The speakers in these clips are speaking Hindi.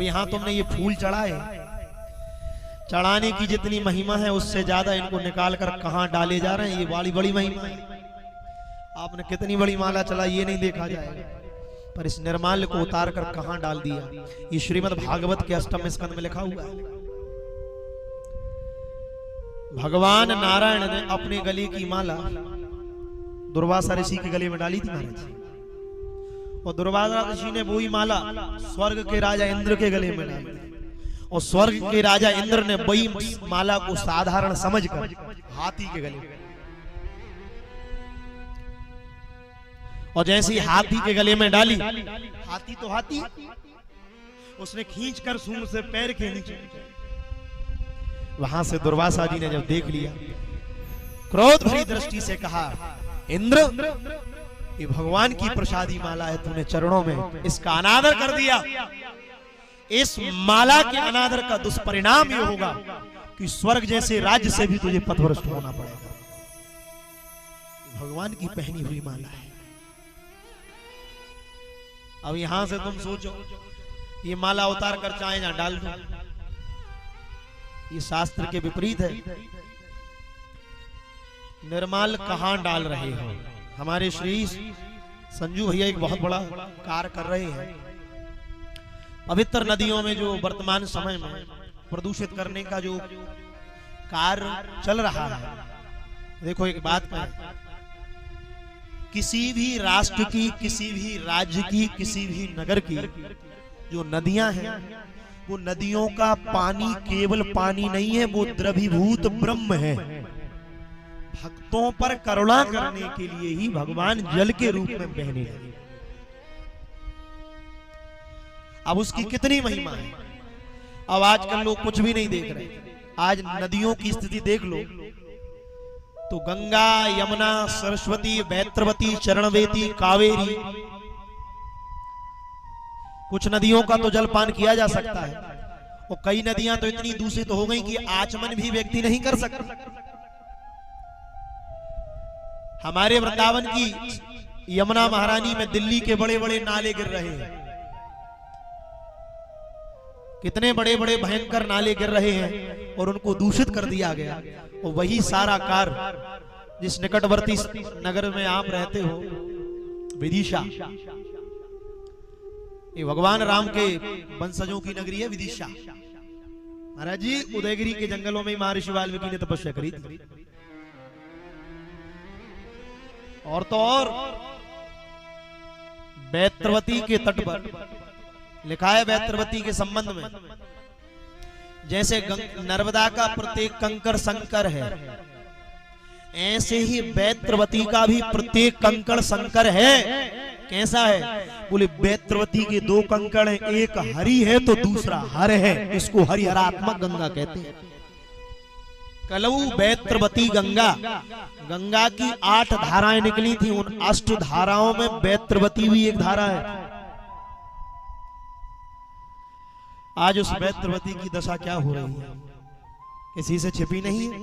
यहाँ तुमने ये फूल चढ़ाए, चढ़ाने की जितनी महिमा है उससे ज्यादा इनको निकाल कर कहां डाले जा रहे हैं, ये बड़ी बड़ी महिमा है। आपने कितनी बड़ी माला चला ये नहीं देखा जाएगा, पर इस निर्माल्य को उतार कर कहां डाल दिया, ये श्रीमद् भागवत के अष्टम स्कंद में लिखा हुआ है। भगवान नारायण ने अपने गले की माला दुर्वासा ऋषि के गले में डाली थी महाराज, और दुर्वासा ऋषि ने वही माला स्वर्ग के राजा इंद्र के गले में डाली, और स्वर्ग के राजा इंद्र ने वही माला को साधारण समझकर हाथी के गले में, और जैसे ही हाथी के गले में डाली, हाथी तो हाथी, उसने खींचकर सूंड से पैर के नीचे, वहां से दुर्वासा जी ने जब देख लिया, क्रोध भरी दृष्टि से कहा, इंद्र ये भगवान की प्रसादी माला है, तूने चरणों में इसका अनादर कर दिया, इस माला के अनादर का दुष्परिणाम ये होगा कि स्वर्ग जैसे राज्य से भी तुझे पथभ्रष्ट होना पड़ेगा। भगवान की पहनी हुई माला है। अब यहां से तुम सोचो, ये माला उतार कर चाहे जहां डाल दो, ये शास्त्र के विपरीत है। निर्माल कहां डाल रहे हो? हमारे श्री संजू भैया एक बहुत बड़ा कार्य कर रहे हैं, पवित्र नदियों में जो वर्तमान समय में प्रदूषित करने का जो कार्य चल रहा है। देखो एक बात है, किसी भी राष्ट्र की, किसी भी राज्य की, किसी भी नगर की जो नदियां हैं, वो नदियों का पानी केवल पानी नहीं है, वो द्रवीभूत ब्रह्म है। भक्तों पर करुणा करने के लिए ही भगवान जल के रूप में बहने लगे। अब उसकी कितनी महिमा है। अब आजकल लोग कुछ भी नहीं देख रहे। आज नदियों की स्थिति देख लो तो गंगा, यमुना, सरस्वती, बैत्रवती, चरणवेती, कावेरी, कुछ नदियों का तो जलपान किया जा सकता है, और कई नदियां तो इतनी दूषित हो गई कि आचमन भी व्यक्ति नहीं कर सकता। हमारे वृंदावन की यमुना महारानी में दिल्ली के बड़े बड़े नाले गिर रहे हैं, कितने बड़े बड़े भयंकर नाले गिर रहे हैं, और उनको दूषित कर दिया गया। और वही सारा कार्य जिस निकटवर्ती नगर में आप रहते हो, विदिशा, ये भगवान राम के वंशजों की नगरी है विदिशा। महाराज जी, उदयगिरी के जंगलों में महर्षि वाल्मीकि ने तपस्या करी थी। और तो और बैत्रवती के तट पर लिखा है, बैत्रवती के संबंध में, जैसे नर्मदा का प्रत्येक कंकड़ संकर है, ऐसे ही बैत्रवती का भी प्रत्येक कंकड़ संकर है। कैसा है? बोले बैत्रवती के दो कंकड़ हैं, एक हरि है तो दूसरा हर है, इसको हरिहरात्मक गंगा कहते हैं। कलऊ बैत्रवती गंगा, गंगा की 8 धाराएं निकली थी, उन 8 धाराओं में बैत्रवती भी एक धारा है। आज उस बैत्रवती की दशा क्या हो रही है, किसी से छिपी नहीं है।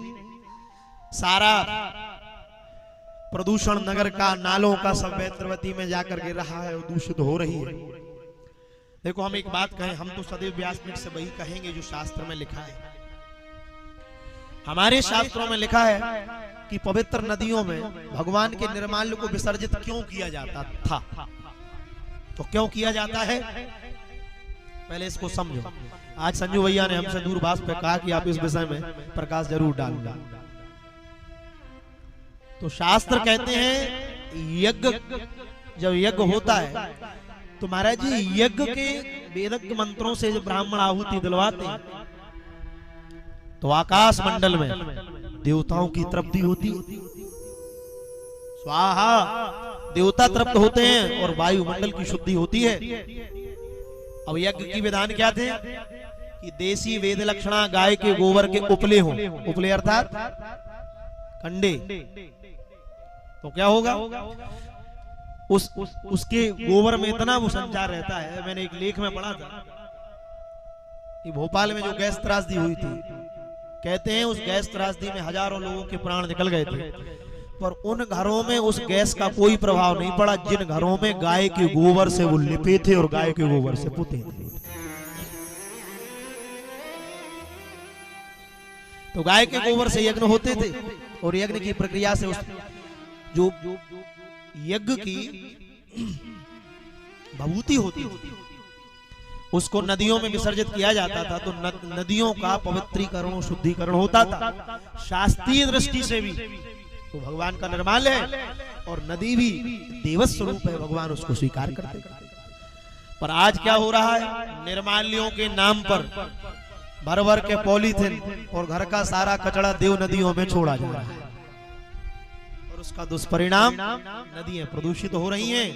सारा प्रदूषण नगर का, नालों का सब बैत्रवती में जाकर गिर रहा है और दूषित हो रही है। देखो हम एक बात कहें, हम तो सदैव व्यासपीठ से वही कहेंगे जो शास्त्र में लिखा है। हमारे शास्त्रों में लिखा है कि पवित्र नदियों में भगवान के निर्माल्य को विसर्जित क्यों किया जाता था, तो क्यों किया जाता है पहले इसको समझो। आज संजू भैया ने हमसे दूरभाष पे कहा कि आप इस विषय में प्रकाश जरूर डालना। तो शास्त्र कहते हैं यज्ञ, जब यज्ञ होता है तो महाराज जी यज्ञ के वेदज्ञ मंत्रों से जब ब्राह्मण आहुति दिलवाते हैं तो आकाश मंडल में देवताओं की तृप्ति होती, स्वाहा, देवता तृप्त होते हैं और वायुमंडल की शुद्धि होती है। अब यज्ञ की विधान क्या थे कि देसी वेद लक्षणा गाय के गोबर के उपले हों, उपले अर्थात कंडे, तो क्या होगा, उसके गोबर में इतना वो संचार रहता है। मैंने एक लेख में पढ़ा था कि भोपाल में जो गैस त्रासदी हुई थी, कहते हैं उस गैस त्रासदी में हजारों लोगों के प्राण निकल गए थे, पर उन घरों में उस गैस का कोई प्रभाव नहीं पड़ा जिन घरों में गाय के गोबर से वो लिपे थे और गाय के गोबर से पुते थे। तो गाय के गोबर से यज्ञ होते थे और यज्ञ की प्रक्रिया से उस जो यज्ञ की भभूति होती थी उसको नदियों में विसर्जित किया जाता था। तो नदियों का पवित्रीकरण और शुद्धिकरण होता था। शास्त्रीय दृष्टि से भी तो भगवान का निर्माल्य है और नदी भी देव स्वरूप है, भगवान उसको स्वीकार करते। पर आज क्या हो रहा है, निर्माल्यों के नाम पर भर भर के पॉलीथिन और घर का सारा कचरा देव नदियों में छोड़ा जा रहा है और उसका दुष्परिणाम नदियां प्रदूषित हो रही हैं।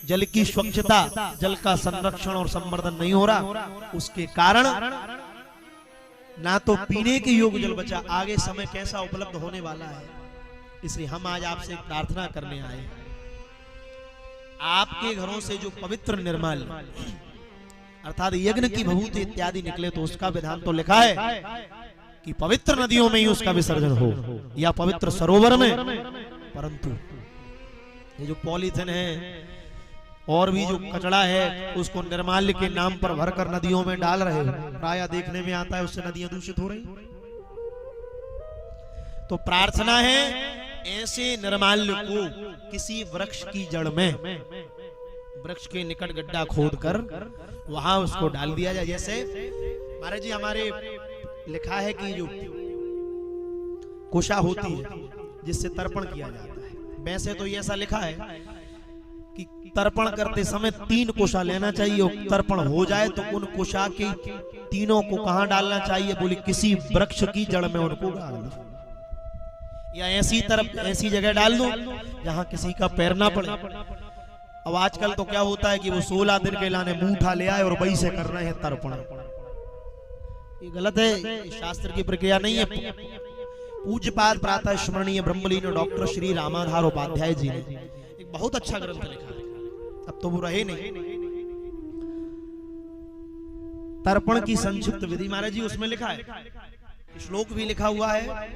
जल की स्वच्छता, जल का संरक्षण और संवर्धन नहीं हो रहा। उसके कारण ना तो पीने के योग्य जल बचा, आगे समय कैसा उपलब्ध होने वाला है। इसलिए हम आज आपसे प्रार्थना करने आए, आपके घरों से जो पवित्र निर्माल्य अर्थात यज्ञ की भभूति इत्यादि निकले तो उसका विधान तो लिखा है कि पवित्र नदियों में ही उसका विसर्जन हो या पवित्र सरोवर में। परंतु ये जो पॉलीथिन है और भी जो कचरा है उसको निर्माल्य के नाम पर भरकर नदियों में डाल रहे हो, प्राय देखने में आता है उससे नदियां दूषित हो रही। तो प्रार्थना है ऐसे निर्माल्य को किसी वृक्ष की जड़ में, वृक्ष के निकट गड्ढा खोदकर वहां उसको डाल दिया जाए। जैसे महाराज जी हमारे लिखा है कि जो कुशा होती है जिससे तर्पण किया जाता है, वैसे तो ये ऐसा लिखा है कि तर्पण करते समय 3 कुशा लेना चाहिए और तर्पण हो जाए तो उन कुशा के तीनों को कहां डालना चाहिए, बोले किसी वृक्ष की जड़ में उनको डाल दो या ऐसी जगह डाल दो जहां किसी का पैर ना पड़े। अब आजकल तो क्या होता है कि वो 16 दिन के लाने मुंह उठा ले आए और वही से कर रहे हैं तर्पण। ये गलत है, शास्त्र की प्रक्रिया नहीं है। पूज्यपाद प्रातः स्मरणीय ब्रह्मलीन डॉक्टर श्री रामाधार उपाध्याय जी ने एक बहुत अच्छा ग्रंथ लिखा है, अब तो वो रहे नहीं, तर्पण की संक्षिप्त विधि। महाराज जी उसमें लिखा है, श्लोक भी लिखा हुआ है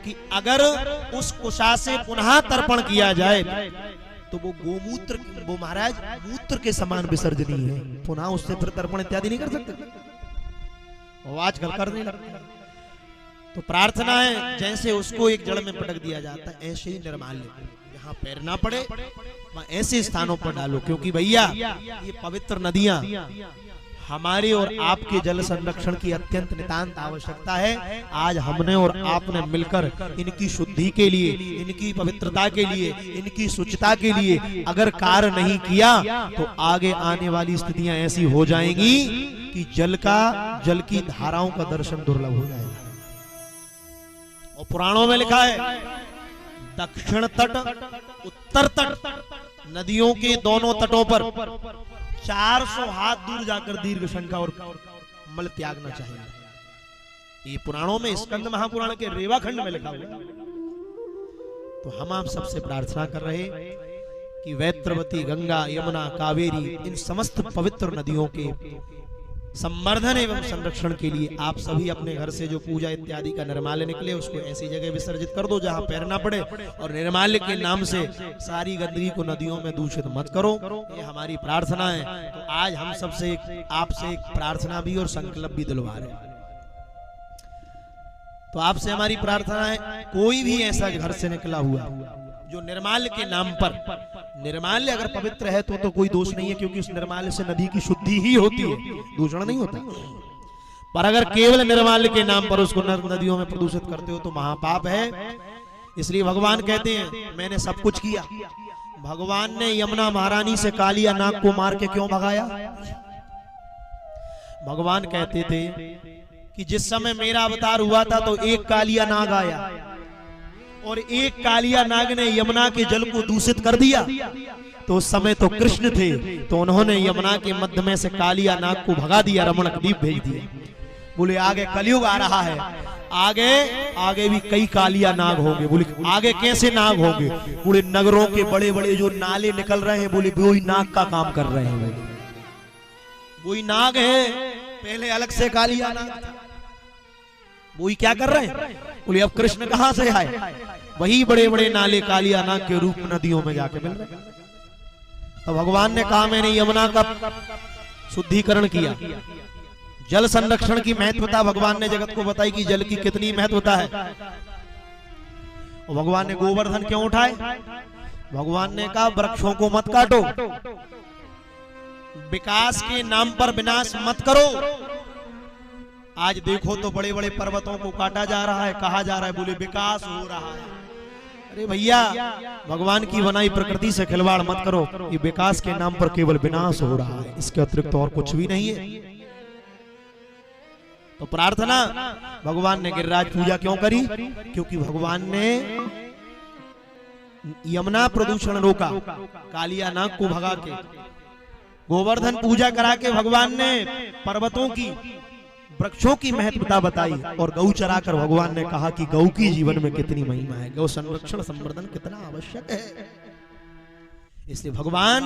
कि अगर उस कुशा से पुनः तर्पण किया जाए तो वो गोमूत्र, वो महाराज मूत्र के समान विसर्जनीय है, पुनः उससे फिर तर्पण इत्यादि नहीं कर सकते। वो आजकल करने लगते। तो प्रार्थना है जैसे उसको एक जड़ में पटक दिया जाता है ऐसे ही निर्माल्य जहां पैर ना पड़े वहां ऐसे स्थानों पर डालो, क्योंकि भैया ये पवित्र नदियां हमारे और आपके जल संरक्षण की अत्यंत नितांत आवश्यकता है। आज हमने और आपने मिलकर इनकी शुद्धि के लिए, इनकी पवित्रता के लिए, इनकी शुचिता के लिए अगर कार्य नहीं किया तो आगे आने वाली स्थितियां ऐसी हो जाएंगी कि जल की धाराओं का दर्शन दुर्लभ हो जाएगा। और पुराणों में लिखा है दक्षिण तट, उत्तर तट, नदियों के दोनों तटों पर 400 हाथ दूर जाकर दीर्घ शंका और मल त्यागना चाहिए। ये पुराणों में, स्कंद महापुराण के रेवा खंड में लिखा हुआ। तो हम आप सबसे प्रार्थना कर रहे कि वैत्रवती, गंगा, यमुना, कावेरी, इन समस्त पवित्र नदियों के संवर्धन एवं संरक्षण के लिए आप सभी अपने घर से जो पूजा इत्यादि का निर्माल्य निकले उसको ऐसी जगह विसर्जित कर दो जहां पैर ना पड़े, और निर्माल्य के नाम से सारी गंदगी को नदियों में दूषित मत करो। ये हमारी प्रार्थना है। तो आज हम सबसे आपसे एक प्रार्थना भी और संकल्प भी दिलवा रहे हैं। तो आपसे हमारी प्रार्थना है, कोई भी ऐसा घर से निकला हुआ जो निर्माल्य के नाम पर, निर्माल्य अगर पवित्र है तो कोई दोष नहीं है, क्योंकि उस निर्माल्य से नदी की शुद्धि ही होती है, दूषण नहीं होता। पर अगर केवल निर्माल्य के नाम पर उसको नदियों में प्रदूषित करते हो तो महापाप है। इसलिए भगवान कहते हैं मैंने सब कुछ किया। भगवान ने यमुना महारानी से कालिया नाग को मार के क्यों भगाया? भगवान कहते थे कि जिस समय मेरा अवतार हुआ था तो एक कालिया नाग आया और एक कालिया नाग ने यमुना के जल को दूषित कर दिया। तो उस समय तो कृष्ण थे, तो उन्होंने यमुना के मध्य में से कालिया नाग को भगा दिया, रमणक द्वीप भेज दिया। बोले आगे कलयुग आ रहा है, आगे भी कई कालिया नाग होंगे। बोले आगे कैसे नाग होंगे? बोले नगरों के बड़े बड़े जो नाले निकल रहे हैं, बोले वही नाग का काम कर रहे हैं, वही नाग है। पहले अलग से कालिया नाग, वही क्या कर रहे हैं? बोले अब कृष्ण कहां से आए? वही बड़े बड़े नाले कालिया नाग के रूप में नदियों में जाके मिल रहे। तो भगवान ने कहा मैंने यमुना का शुद्धिकरण किया, जल संरक्षण की महत्वता भगवान ने जगत को बताई कि जल की कितनी महत्वता है। और भगवान ने गोवर्धन क्यों उठाए? भगवान ने कहा वृक्षों को मत काटो, विकास के नाम पर विनाश मत करो। आज देखो तो बड़े बड़े पर्वतों को काटा जा रहा है, कहा जा रहा है बोले विकास हो रहा है। अरे भैया, भगवान की बनाई प्रकृति से खिलवाड़ मत करो। ये विकास के नाम पर केवल विनाश हो रहा है, इसके अतिरिक्त और कुछ भी नहीं है। तो प्रार्थना भगवान ने गिरिराज पूजा क्यों करी? क्योंकि भगवान ने यमुना प्रदूषण रोका, कालिया नाग को भगा के, गोवर्धन पूजा करा के भगवान ने पर्वतों की, वृक्षों की महत्वता बताई। और गौ चरा कर भगवान ने कहा कि गौ की जीवन में कितनी महिमा है, गौ संरक्षण संवर्धन कितना आवश्यक है। इसलिए भगवान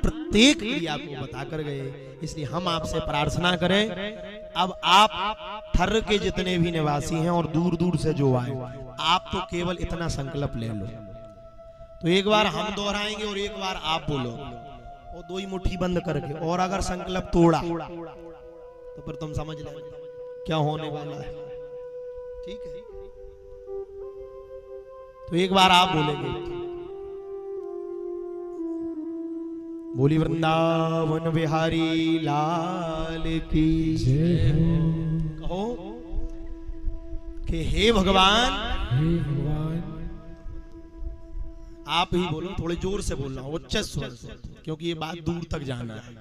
प्रत्येक क्रिया को बताकर गए। इसलिए हम आपसे प्रार्थना करें, अब आप थर्र के जितने भी निवासी हैं और दूर दूर से जो आए, आप तो केवल इतना संकल्प ले लो। तो एक बार हम दोहराएंगे और एक बार आप बोलो, और दो ही मुट्ठी बंद करके। और अगर संकल्प तोड़ा तो फिर तुम समझ लो क्या होने वाला है। ठीक है? तो एक बार आप बोलेंगे, बोली वृंदावन बिहारी लाल की जय हो। कहो कि हे भगवान, हे भगवान। आप ही बोलो, थोड़े जोर से बोलना, उच्च स्वर से, क्योंकि ये बात दूर तक जाना है।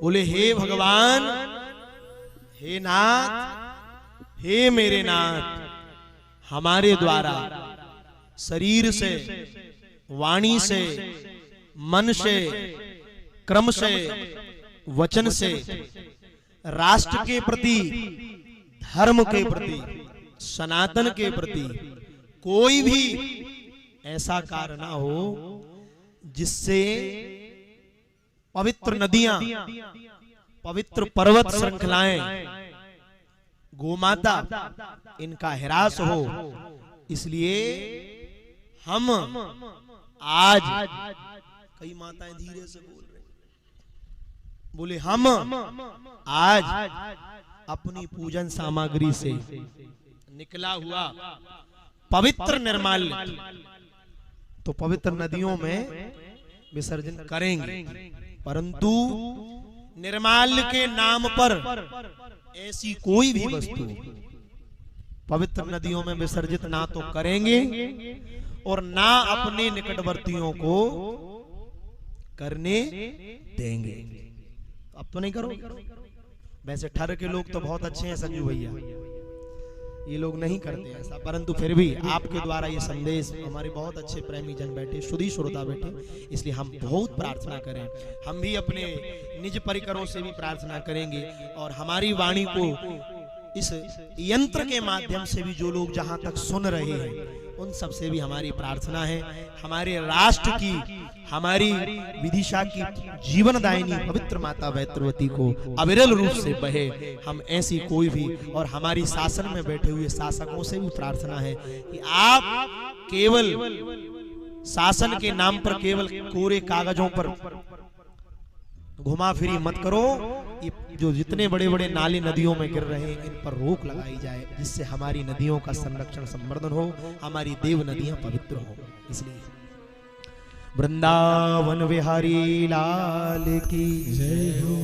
बोले हे भगवान, हे नाथ, हे मेरे नाथ, हमारे द्वारा शरीर से, वाणी से, मन से, क्रम से, वचन से राष्ट्र के प्रति, धर्म के प्रति, सनातन के प्रति कोई भी ऐसा कार्य ना हो जिससे पवित्र नदियां, पवित्र पर्वत श्रृंखलाएं, गोमाता, इनका हिरास हो। इसलिए हम आज, कई माताएं धीरे से बोल रही, बोले हम आज अपनी पूजन सामग्री से निकला हुआ पवित्र निर्माल्य तो पवित्र नदियों में विसर्जन करेंगे, परंतु निर्माल्य के नाम पर ऐसी कोई भी वस्तु पवित्र नदियों में विसर्जित ना तो करेंगे और ना अपने निकटवर्तियों को करने देंगे। अब तो नहीं करो। वैसे ठर के लोग तो बहुत अच्छे हैं संजू भैया, ये लोग नहीं करते ऐसा, परंतु फिर भी आपके द्वारा ये संदेश, हमारे बहुत अच्छे प्रेमी जन बैठे, शुद्धी श्रोता बैठे, इसलिए हम बहुत प्रार्थना करें। हम भी अपने निज परिकरों से भी प्रार्थना करेंगे और हमारी वाणी को इस यंत्र के माध्यम से भी जो लोग जहां तक सुन रहे हैं उन सब से भी हमारी प्रार्थना है, हमारे राष्ट्र की, हमारी विदिशा की जीवनदायिनी पवित्र माता वैत्रवती को अविरल रूप से बहे। हम ऐसी कोई भी, और हमारी शासन में बैठे हुए शासकों से भी प्रार्थना है कि आप केवल शासन के नाम पर केवल कोरे कागजों पर घुमा फिरी मत करो। ये जो जितने बड़े बड़े नाले नदियों में गिर रहे हैं इन पर रोक लगाई जाए, जिससे हमारी नदियों का संरक्षण संवर्धन हो, हमारी देव नदियां पवित्र हो। इसलिए वृंदावन बिहारी लाल की जय हो।